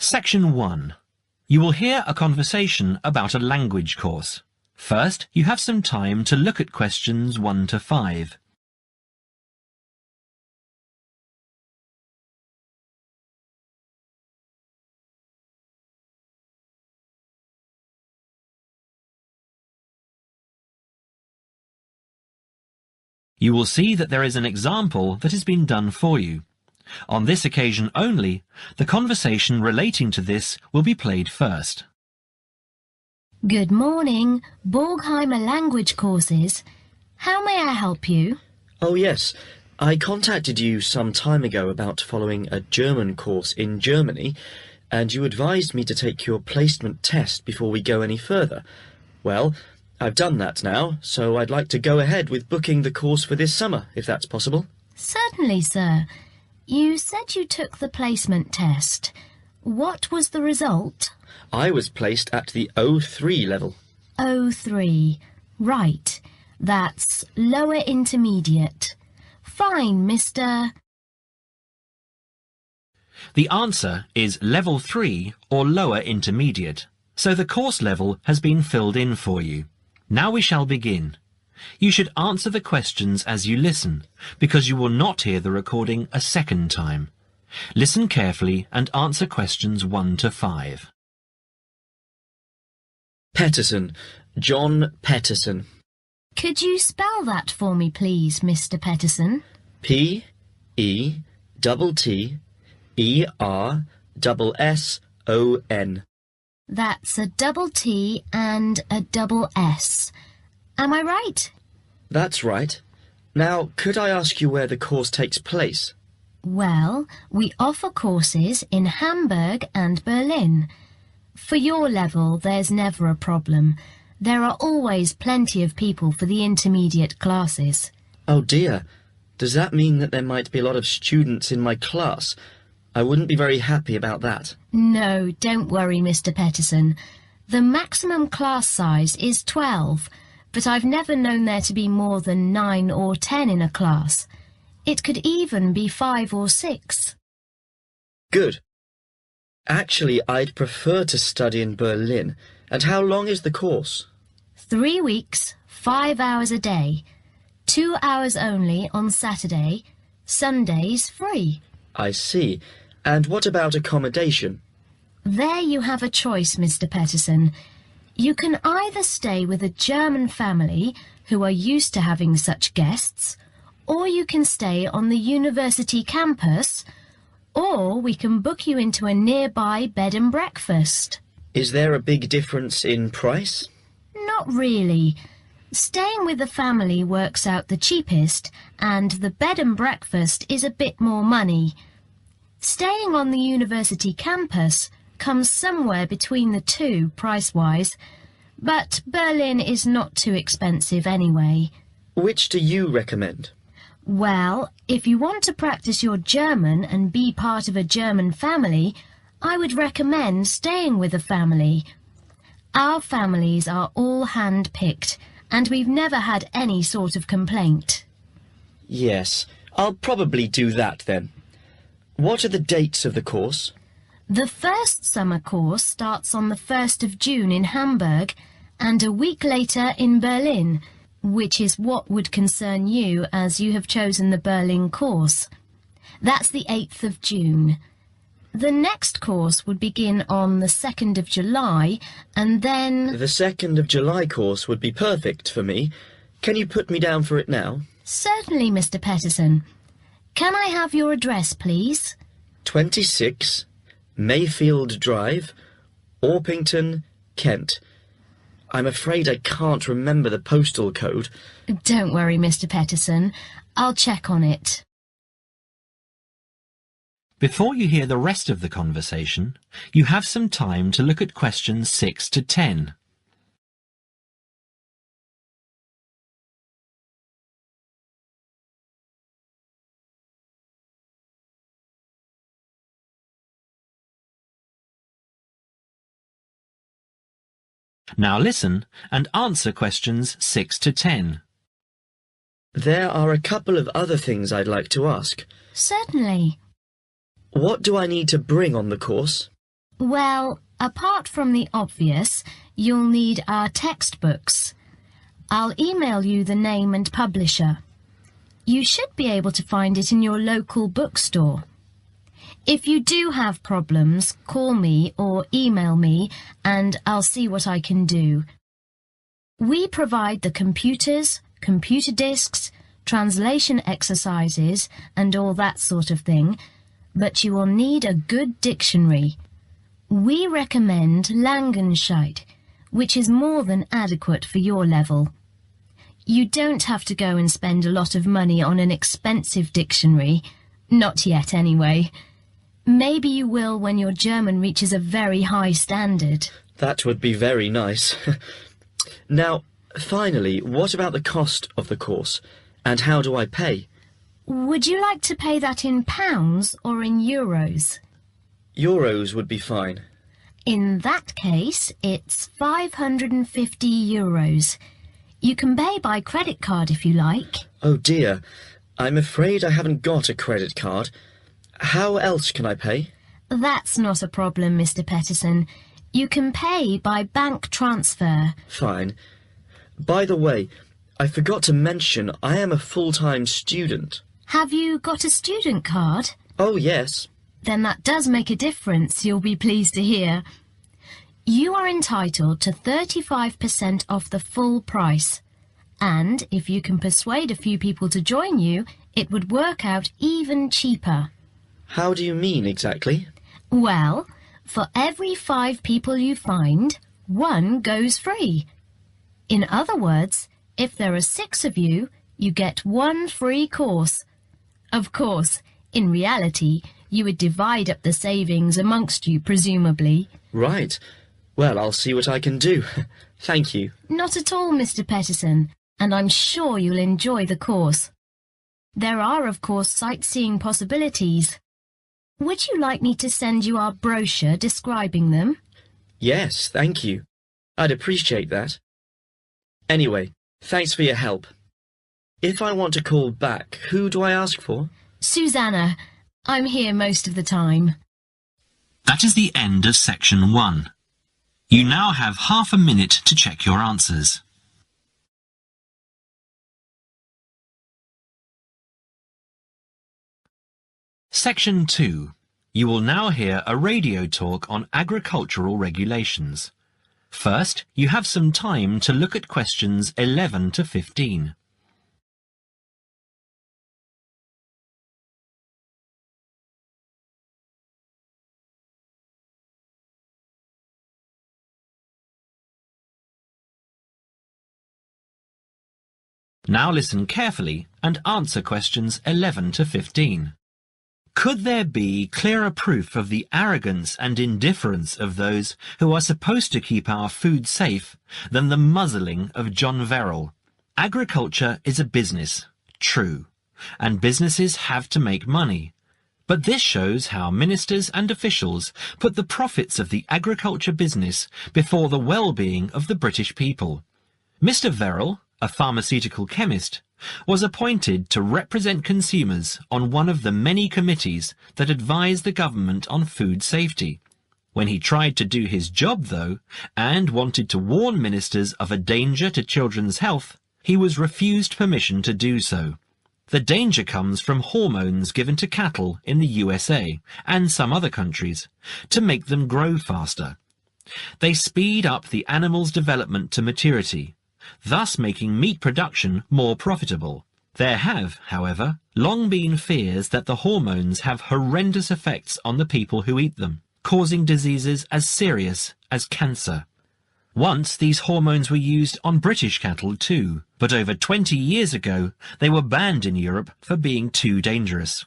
Section 1. You will hear a conversation about a language course. First, you have some time to look at questions 1 to 5. You will see that there is an example that has been done for you. On this occasion only, the conversation relating to this will be played first. Good morning, Borgheimer language courses. How may I help you? Oh yes, I contacted you some time ago about following a German course in Germany, and you advised me to take your placement test before we go any further. Well, I've done that now, so I'd like to go ahead with booking the course for this summer, if that's possible. Certainly, sir. You said you took the placement test. What was the result? I was placed at the O3 level. O3. Right. That's lower intermediate. Fine, Mr. The answer is level 3 or lower intermediate, so the course level has been filled in for you. Now we shall begin. You should answer the questions as you listen, because you will not hear the recording a second time. Listen carefully and answer questions 1 to 5. Petterson. John Petterson. Could you spell that for me, please, Mr. Petterson? P-E-T-T-E-R-S-S-O-N. That's a double T and a double S. Am I right? That's right. Now, could I ask you where the course takes place? Well, we offer courses in Hamburg and Berlin. For your level, there's never a problem. There are always plenty of people for the intermediate classes. Oh dear. Does that mean that there might be a lot of students in my class? I wouldn't be very happy about that. No, don't worry, Mr. Petterson. The maximum class size is 12, but I've never known there to be more than 9 or 10 in a class. It could even be 5 or 6. Good. Actually, I'd prefer to study in Berlin. And how long is the course? 3 weeks, 5 hours a day. 2 hours only on Saturday. Sundays free. I see. And what about accommodation? There you have a choice, Mr. Petterson. You can either stay with a German family who are used to having such guests, or you can stay on the university campus, or we can book you into a nearby bed and breakfast. Is there a big difference in price? Not really. Staying with the family works out the cheapest, and the bed and breakfast is a bit more money. Staying on the university campus comes somewhere between the two price-wise, but Berlin is not too expensive anyway. Which do you recommend? Well, if you want to practice your German and be part of a German family, I would recommend staying with a family. Our families are all hand-picked, and we've never had any sort of complaint. Yes, I'll probably do that then. What are the dates of the course? The first summer course starts on the 1st of June in Hamburg and a week later in Berlin, which is what would concern you as you have chosen the Berlin course. That's the 8th of June. The next course would begin on the 2nd of July and then... The 2nd of July course would be perfect for me. Can you put me down for it now? Certainly, Mr. Petterson. Can I have your address, please? 26 Mayfield Drive, Orpington, Kent. I'm afraid I can't remember the postal code. Don't worry, Mr. Petterson. I'll check on it. Before you hear the rest of the conversation, you have some time to look at questions 6 to 10. Now listen and answer questions 6 to 10. There are a couple of other things I'd like to ask. Certainly. What do I need to bring on the course? Well, apart from the obvious, you'll need our textbooks. I'll email you the name and publisher. You should be able to find it in your local bookstore. If you do have problems, call me or email me and I'll see what I can do. We provide the computers, computer disks, translation exercises and all that sort of thing, but you will need a good dictionary. We recommend Langenscheidt, which is more than adequate for your level. You don't have to go and spend a lot of money on an expensive dictionary. Not yet, anyway. Maybe you will when your German reaches a very high standard. That would be very nice. Now, finally, what about the cost of the course? And how do I pay? Would you like to pay that in pounds or in euros? Euros would be fine. In that case, it's 550 euros. You can pay by credit card if you like. Oh dear, I'm afraid I haven't got a credit card. How else can I pay? That's not a problem, Mr. Peterson. You can pay by bank transfer. Fine. By the way, I forgot to mention I am a full-time student. Have you got a student card? Oh, yes. Then that does make a difference, you'll be pleased to hear. You are entitled to 35% off the full price. And if you can persuade a few people to join you, it would work out even cheaper. How do you mean exactly? Well, for every 5 people you find, 1 goes free. In other words, if there are 6 of you, you get 1 free course. Of course, in reality, you would divide up the savings amongst you, presumably. Right. Well, I'll see what I can do. Thank you. Not at all, Mr. Peterson, and I'm sure you'll enjoy the course. There are, of course, sightseeing possibilities. Would you like me to send you our brochure describing them? Yes, thank you. I'd appreciate that. Anyway, thanks for your help. If I want to call back, who do I ask for? Susanna. I'm here most of the time. That is the end of section 1. You now have half a minute to check your answers. Section 2. You will now hear a radio talk on agricultural regulations. First, you have some time to look at questions 11 to 15. Now listen carefully and answer questions 11 to 15. Could there be clearer proof of the arrogance and indifference of those who are supposed to keep our food safe than the muzzling of John Verrill? Agriculture is a business, true, and businesses have to make money. But this shows how ministers and officials put the profits of the agriculture business before the well-being of the British people. Mr. Verrill, a pharmaceutical chemist, was appointed to represent consumers on one of the many committees that advise the government on food safety. When he tried to do his job, though, and wanted to warn ministers of a danger to children's health, he was refused permission to do so. The danger comes from hormones given to cattle in the USA and some other countries to make them grow faster. They speed up the animal's development to maturity, thus making meat production more profitable. There have, however, long been fears that the hormones have horrendous effects on the people who eat them, causing diseases as serious as cancer. Once these hormones were used on British cattle too, but over 20 years ago they were banned in Europe for being too dangerous.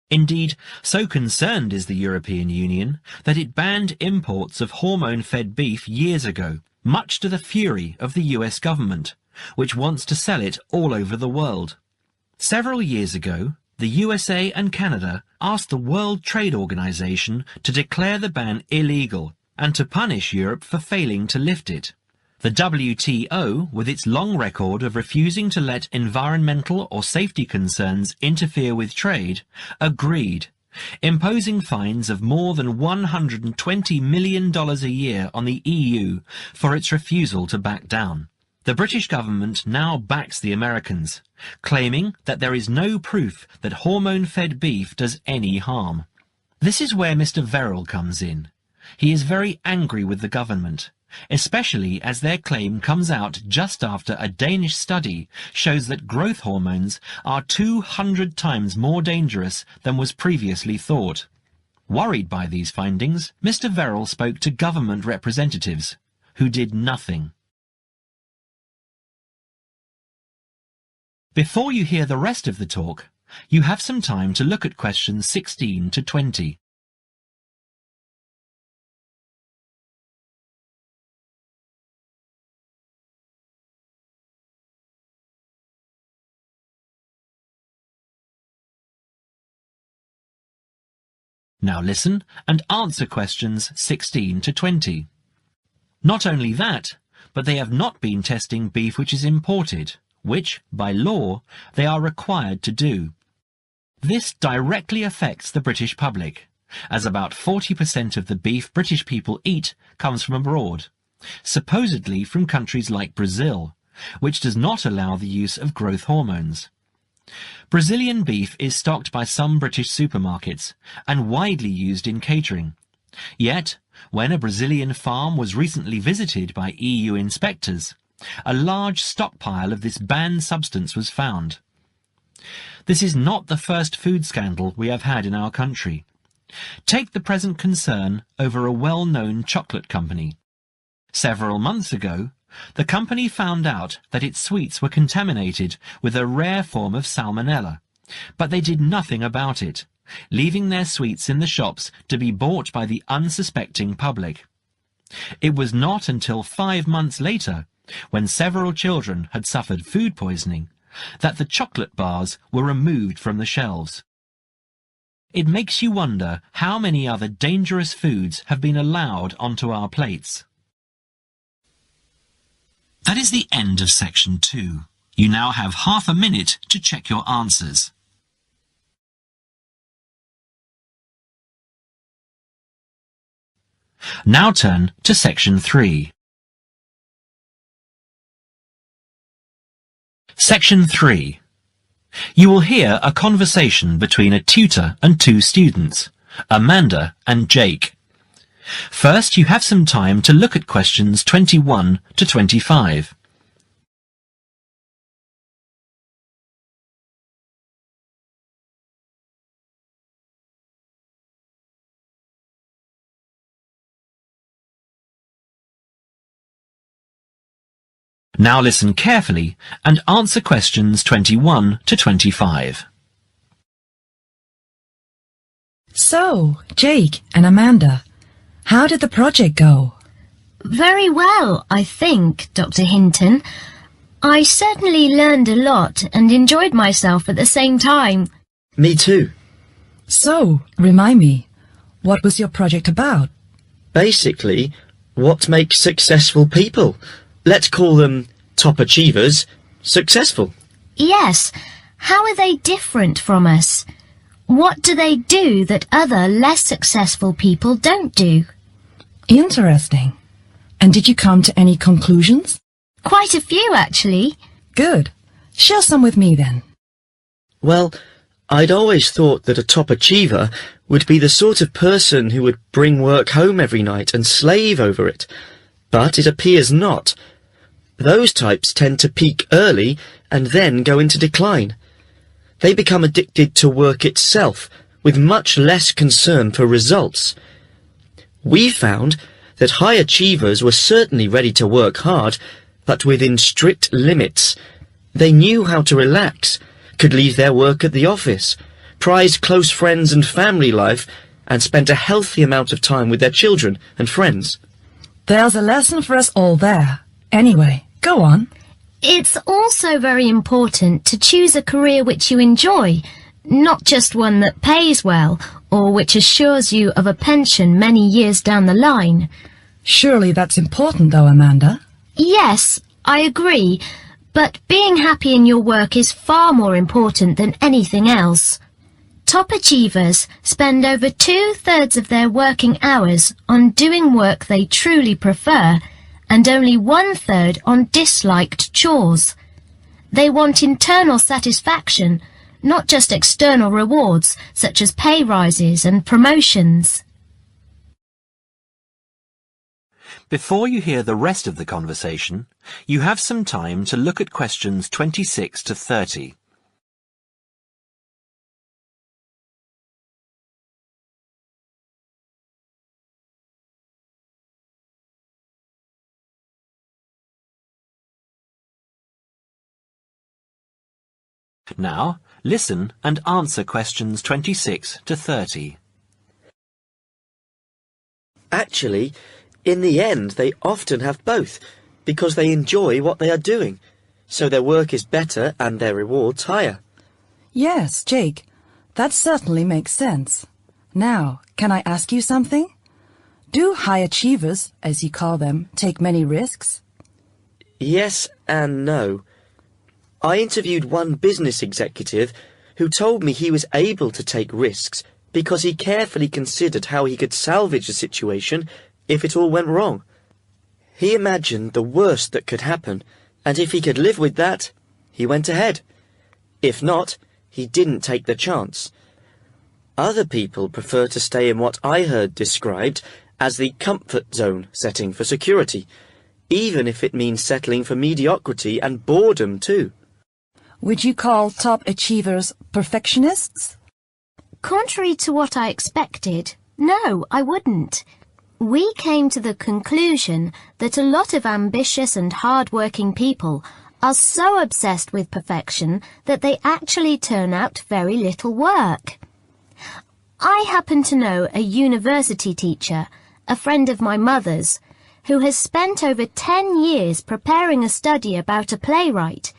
Indeed, so concerned is the European Union that it banned imports of hormone-fed beef years ago, much to the fury of the US government, which wants to sell it all over the world. Several years ago, the USA and Canada asked the World Trade Organization to declare the ban illegal and to punish Europe for failing to lift it. The WTO, with its long record of refusing to let environmental or safety concerns interfere with trade, agreed, imposing fines of more than $120 million a year on the EU for its refusal to back down. The British government now backs the Americans, claiming that there is no proof that hormone-fed beef does any harm. This is where Mr. Verrill comes in. He is very angry with the government, especially as their claim comes out just after a Danish study shows that growth hormones are 200 times more dangerous than was previously thought. Worried by these findings, Mr. Verrill spoke to government representatives, who did nothing. Before you hear the rest of the talk, you have some time to look at questions 16 to 20. Now listen and answer questions 16 to 20. Not only that, but they have not been testing beef which is imported, which, by law, they are required to do. This directly affects the British public, as about 40% of the beef British people eat comes from abroad, supposedly from countries like Brazil, which does not allow the use of growth hormones. Brazilian beef is stocked by some British supermarkets and widely used in catering. Yet, when a Brazilian farm was recently visited by EU inspectors, a large stockpile of this banned substance was found. This is not the first food scandal we have had in our country. Take the present concern over a well-known chocolate company. Several months ago, the company found out that its sweets were contaminated with a rare form of salmonella, but they did nothing about it, leaving their sweets in the shops to be bought by the unsuspecting public. It was not until 5 months later, when several children had suffered food poisoning, that the chocolate bars were removed from the shelves. It makes you wonder how many other dangerous foods have been allowed onto our plates. That is the end of section 2. You now have half a minute to check your answers. Now turn to section 3. Section 3. You will hear a conversation between a tutor and 2 students, Amanda and Jake. First, you have some time to look at questions 21 to 25. Now listen carefully and answer questions 21 to 25. So, Jake and Amanda, how did the project go? Very well, I think, Dr. Hinton. I certainly learned a lot and enjoyed myself at the same time. Me too. So, remind me, what was your project about? Basically, what makes successful people? Let's call them top achievers successful. Yes, how are they different from us? What do they do that other less successful people don't do? Interesting. And did you come to any conclusions? Quite a few, actually. Good. Share some with me then. Well, I'd always thought that a top achiever would be the sort of person who would bring work home every night and slave over it. But it appears not. Those types tend to peak early and then go into decline. They become addicted to work itself, with much less concern for results. We found that high achievers were certainly ready to work hard, but within strict limits. They knew how to relax, could leave their work at the office, prize close friends and family life, and spent a healthy amount of time with their children and friends. There's a lesson for us all there. Anyway, go on. It's also very important to choose a career which you enjoy, not just one that pays well or which assures you of a pension many years down the line. Surely that's important though, Amanda. Yes, I agree, but being happy in your work is far more important than anything else. Top achievers spend over 2/3 of their working hours on doing work they truly prefer and only 1/3 on disliked chores. They want internal satisfaction, not just external rewards such as pay rises and promotions. Before you hear the rest of the conversation, you have some time to look at questions 26 to 30. Now, listen and answer questions 26 to 30. Actually, in the end, they often have both, because they enjoy what they are doing, so their work is better and their rewards higher. Yes, Jake, that certainly makes sense. Now, can I ask you something? Do high achievers, as you call them, take many risks? Yes and no. I interviewed one business executive who told me he was able to take risks because he carefully considered how he could salvage the situation if it all went wrong. He imagined the worst that could happen, and if he could live with that, he went ahead. If not, he didn't take the chance. Other people prefer to stay in what I heard described as the comfort zone setting for security, even if it means settling for mediocrity and boredom too. Would you call top achievers perfectionists? Contrary to what I expected, no, I wouldn't. We came to the conclusion that a lot of ambitious and hard-working people are so obsessed with perfection that they actually turn out very little work. I happen to know a university teacher, a friend of my mother's, who has spent over 10 years preparing a study about a playwright.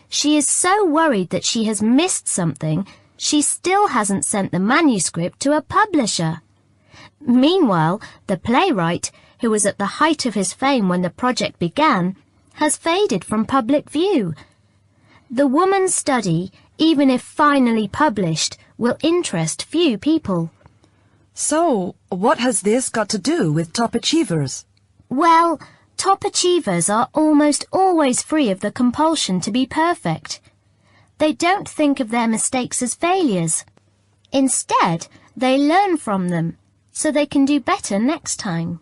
She is so worried that she has missed something, she still hasn't sent the manuscript to a publisher. Meanwhile, the playwright, who was at the height of his fame when the project began, has faded from public view. The woman's study, even if finally published, will interest few people. So, what has this got to do with top achievers? Well, top achievers are almost always free of the compulsion to be perfect. They don't think of their mistakes as failures. Instead, they learn from them, so they can do better next time.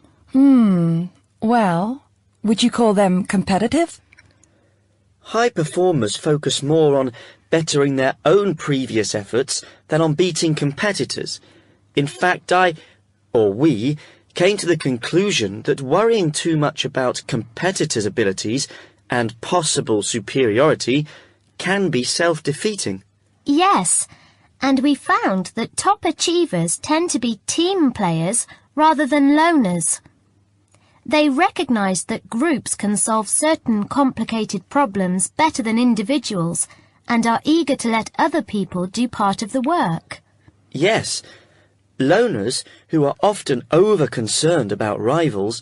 Well, would you call them competitive? High performers focus more on bettering their own previous efforts than on beating competitors. In fact, we, came to the conclusion that worrying too much about competitors' abilities and possible superiority can be self-defeating. Yes, and we found that top achievers tend to be team players rather than loners. They recognise that groups can solve certain complicated problems better than individuals and are eager to let other people do part of the work. Yes, loners, who are often over-concerned about rivals,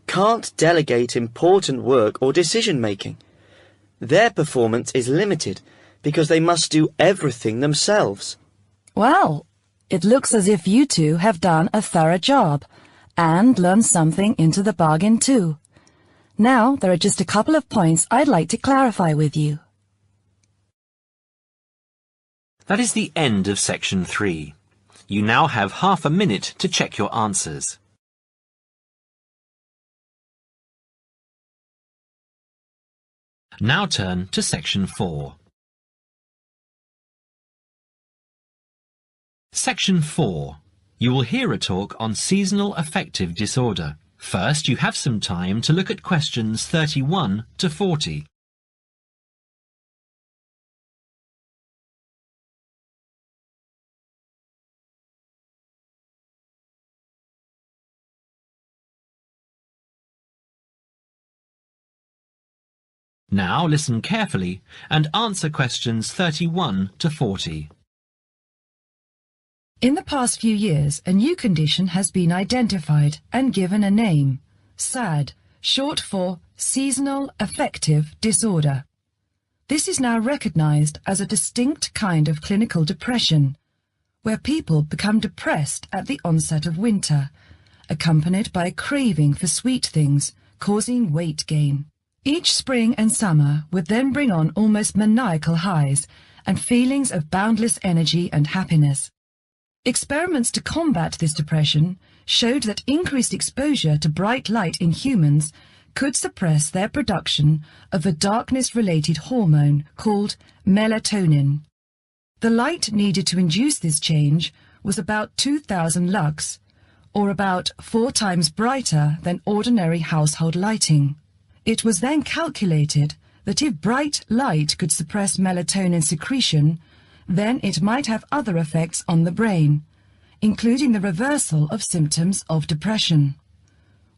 can't delegate important work or decision-making. Their performance is limited because they must do everything themselves. Well, it looks as if you two have done a thorough job and learned something into the bargain too. Now, there are just a couple of points I'd like to clarify with you. That is the end of section 3. You now have half a minute to check your answers. Now turn to section 4. Section 4. You will hear a talk on seasonal affective disorder. First, you have some time to look at questions 31 to 40. Now listen carefully and answer questions 31 to 40. In the past few years, a new condition has been identified and given a name, SAD, short for Seasonal Affective Disorder. This is now recognized as a distinct kind of clinical depression. where people become depressed at the onset of winter, accompanied by a craving for sweet things, causing weight gain. Each spring and summer would then bring on almost maniacal highs and feelings of boundless energy and happiness. Experiments to combat this depression showed that increased exposure to bright light in humans could suppress their production of a darkness-related hormone called melatonin. The light needed to induce this change was about 2,000 lux, or about 4 times brighter than ordinary household lighting. It was then calculated that if bright light could suppress melatonin secretion, then it might have other effects on the brain, including the reversal of symptoms of depression.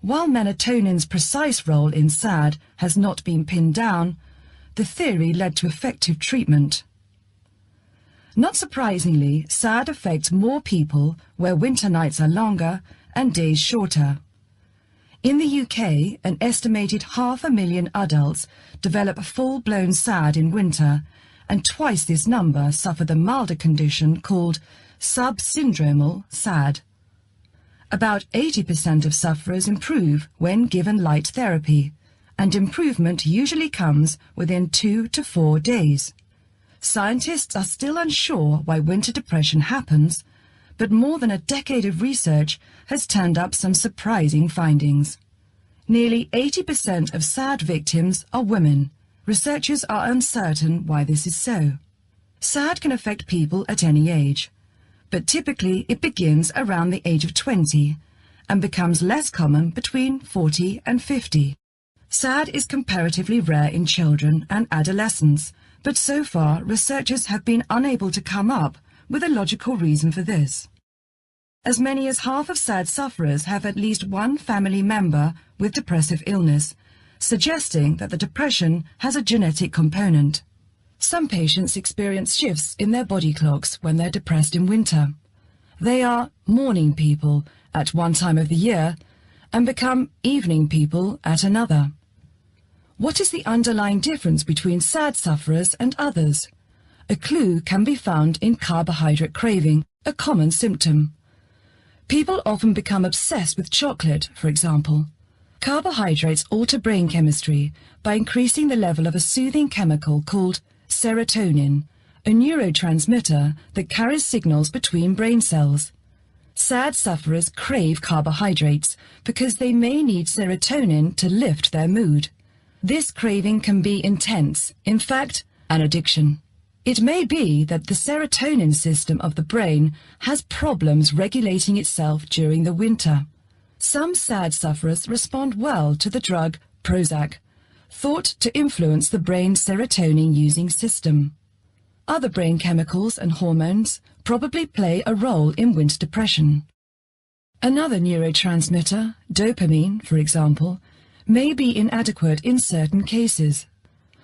While melatonin's precise role in SAD has not been pinned down, the theory led to effective treatment. Not surprisingly, SAD affects more people where winter nights are longer and days shorter. In the UK, an estimated 500,000 adults develop full-blown SAD in winter, and twice this number suffer the milder condition called subsyndromal SAD. About 80% of sufferers improve when given light therapy, and improvement usually comes within 2 to 4 days. Scientists are still unsure why winter depression happens, but more than a decade of research has turned up some surprising findings. Nearly 80% of SAD victims are women. Researchers are uncertain why this is so. SAD can affect people at any age, but typically it begins around the age of 20 and becomes less common between 40 and 50. SAD is comparatively rare in children and adolescents, but so far researchers have been unable to come up with a logical reason for this. As many as half of SAD sufferers have at least one family member with depressive illness, suggesting that the depression has a genetic component. Some patients experience shifts in their body clocks when they're depressed in winter. They are morning people at one time of the year and become evening people at another. What is the underlying difference between SAD sufferers and others? A clue can be found in carbohydrate craving, a common symptom. People often become obsessed with chocolate, for example. Carbohydrates alter brain chemistry by increasing the level of a soothing chemical called serotonin, a neurotransmitter that carries signals between brain cells. SAD sufferers crave carbohydrates because they may need serotonin to lift their mood. This craving can be intense, in fact, an addiction. It may be that the serotonin system of the brain has problems regulating itself during the winter. Some SAD sufferers respond well to the drug Prozac, thought to influence the brain's serotonin-using system. Other brain chemicals and hormones probably play a role in winter depression. Another neurotransmitter, dopamine, for example, may be inadequate in certain cases.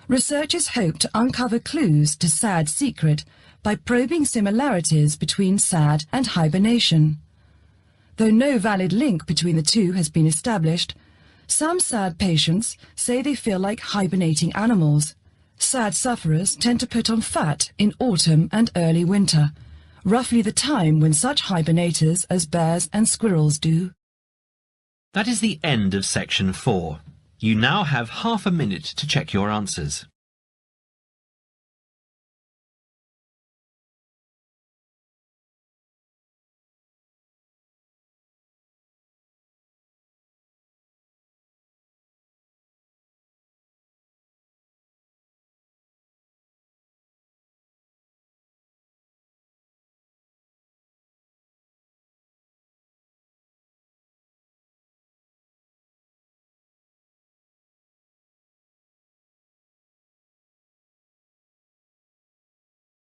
Researchers hope to uncover clues to SAD's secret by probing similarities between SAD and hibernation. Though no valid link between the two has been established, some SAD patients say they feel like hibernating animals. SAD sufferers tend to put on fat in autumn and early winter, roughly the time when such hibernators as bears and squirrels do. That is the end of section 4. You now have half a minute to check your answers.